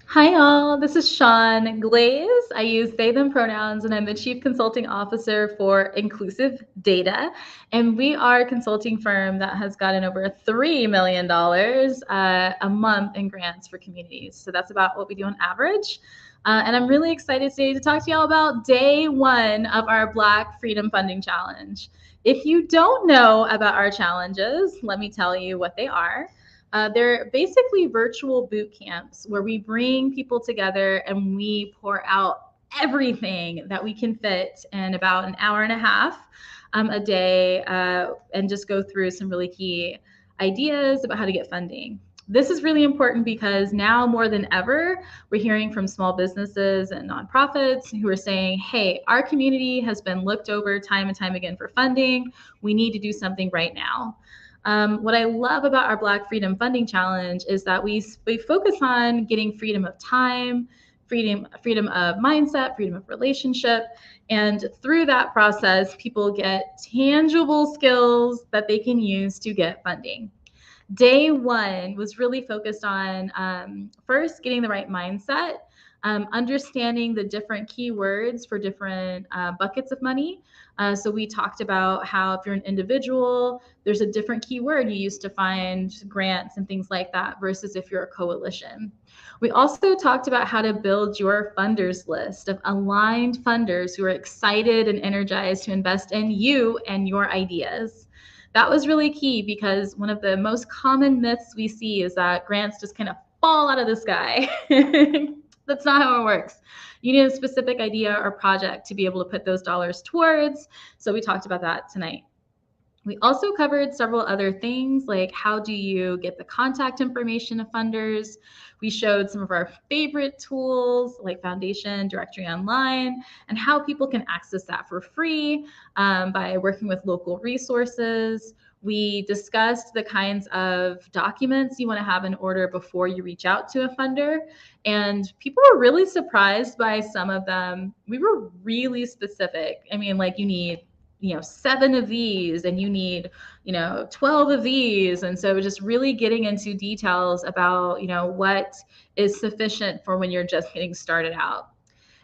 Hi, all. This is Sean Glaze. I use they, them pronouns, and I'm the Chief Consulting Officer for Inclusive Data. And we are a consulting firm that has gotten over $3 million a month in grants for communities. So that's about what we do on average. And I'm really excited today to talk to y'all about day one of our Black Freedom Funding Challenge. If you don't know about our challenges, let me tell you what they are. They're basically virtual boot camps where we bring people together and we pour out everything that we can fit in about an hour and a half a day and just go through some really key ideas about how to get funding. This is really important because now more than ever, we're hearing from small businesses and nonprofits who are saying, hey, our community has been looked over time and time again for funding. We need to do something right now. What I love about our Black Freedom Funding Challenge is that we focus on getting freedom of time, freedom of mindset, freedom of relationship, and through that process, people get tangible skills that they can use to get funding. Day one was really focused on first getting the right mindset, understanding the different keywords for different buckets of money. So we talked about how if you're an individual, there's a different keyword you use to find grants and things like that versus if you're a coalition. We also talked about how to build your funders list of aligned funders who are excited and energized to invest in you and your ideas. That was really key because one of the most common myths we see is that grants just kind of fall out of the sky. That's not how it works. You need a specific idea or project to be able to put those dollars towards. So we talked about that tonight. We also covered several other things like how do you get the contact information of funders. We showed some of our favorite tools like Foundation, Directory Online, and how people can access that for free by working with local resources. We discussed the kinds of documents you want to have in order before you reach out to a funder. And people were really surprised by some of them. We were really specific. I mean, like you need 7 of these and you need 12 of these, and so just really getting into details about what is sufficient for when you're just getting started out.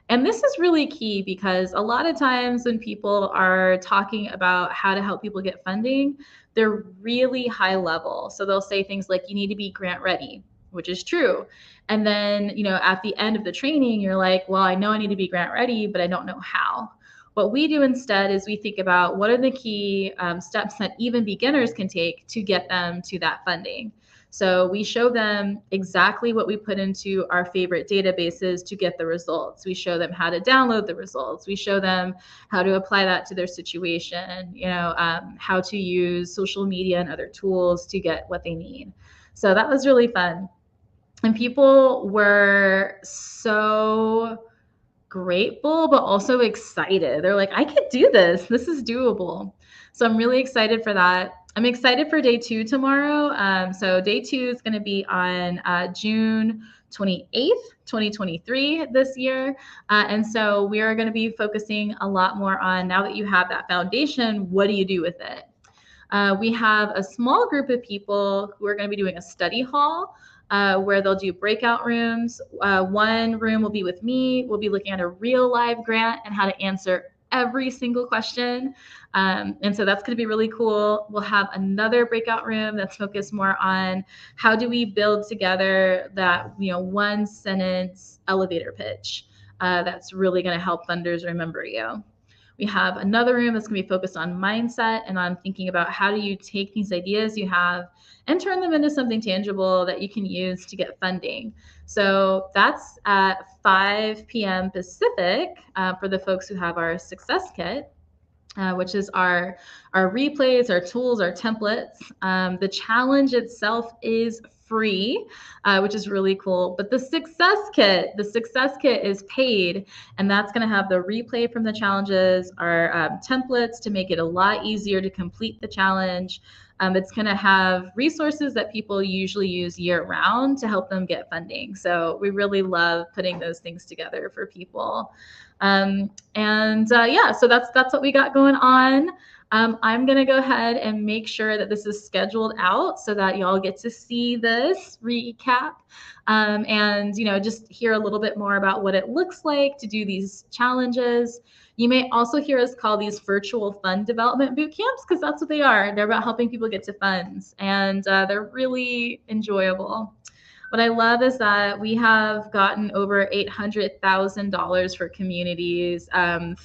And this is really key because a lot of times when people are talking about how to help people get funding, they're really high level. So they'll say things like you need to be grant ready, which is true. And then at the end of the training you're like, well, I know I need to be grant ready, but I don't know how. What we do instead is we think about what are the key steps that even beginners can take to get them to that funding. So we show them exactly what we put into our favorite databases to get the results. We show them how to download the results. We show them how to apply that to their situation, how to use social media and other tools to get what they need. So that was really fun. And people were so grateful, but also excited. They're like, I could do this. This is doable. So I'm really excited for that. I'm excited for day two tomorrow. So day two is going to be on June 28th, 2023 this year. And so we are going to be focusing a lot more on now that you have that foundation, what do you do with it? We have a small group of people who are going to be doing a study hall where they'll do breakout rooms. One room will be with me. We'll be looking at a real live grant and how to answer every single question. And so that's going to be really cool. We'll have another breakout room that's focused more on how do we build together that one sentence elevator pitch that's really going to help funders remember you. We have another room that's going to be focused on mindset and on thinking about how do you take these ideas you have and turn them into something tangible that you can use to get funding. So that's at 5 p.m. Pacific for the folks who have our success kit. Which is our replays, our tools, our templates. The challenge itself is free, which is really cool. But the success kit is paid, and that's going to have the replay from the challenges, our templates to make it a lot easier to complete the challenge. It's going to have resources that people usually use year round to help them get funding. So we really love putting those things together for people. Yeah, so that's what we got going on. I'm going to go ahead and make sure that this is scheduled out so that y'all get to see this recap. And just hear a little bit more about what it looks like to do these challenges. You may also hear us call these virtual fund development boot camps, because that's what they are. They're about helping people get to funds, and they're really enjoyable. What I love is that we have gotten over $800,000 for communities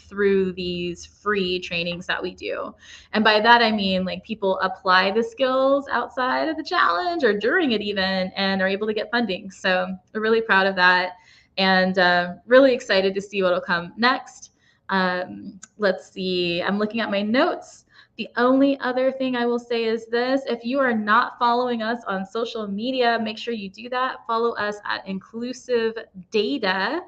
through these free trainings that we do. And by that, I mean like people apply the skills outside of the challenge or during it even, and are able to get funding. So we're really proud of that, and really excited to see what will come next. Let's see, I'm looking at my notes. The only other thing I will say is this: if you are not following us on social media, make sure you do that. Follow us at Inclusive Data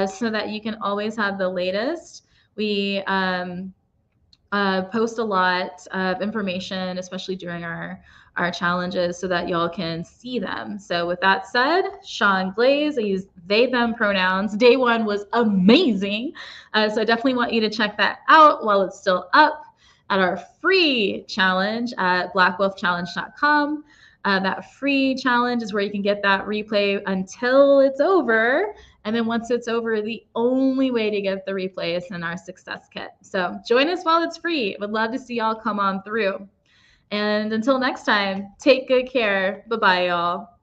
so that you can always have the latest. We post a lot of information, especially during our challenges, so that y'all can see them. So with that said, Sean Glaze, I use they, them pronouns. Day one was amazing. So I definitely want you to check that out while it's still up at our free challenge at blackwolfchallenge.com. That free challenge is where you can get that replay until it's over. And then once it's over, the only way to get the replay is in our success kit. So join us while it's free. Would love to see y'all come on through. And until next time, take good care. Bye-bye, y'all.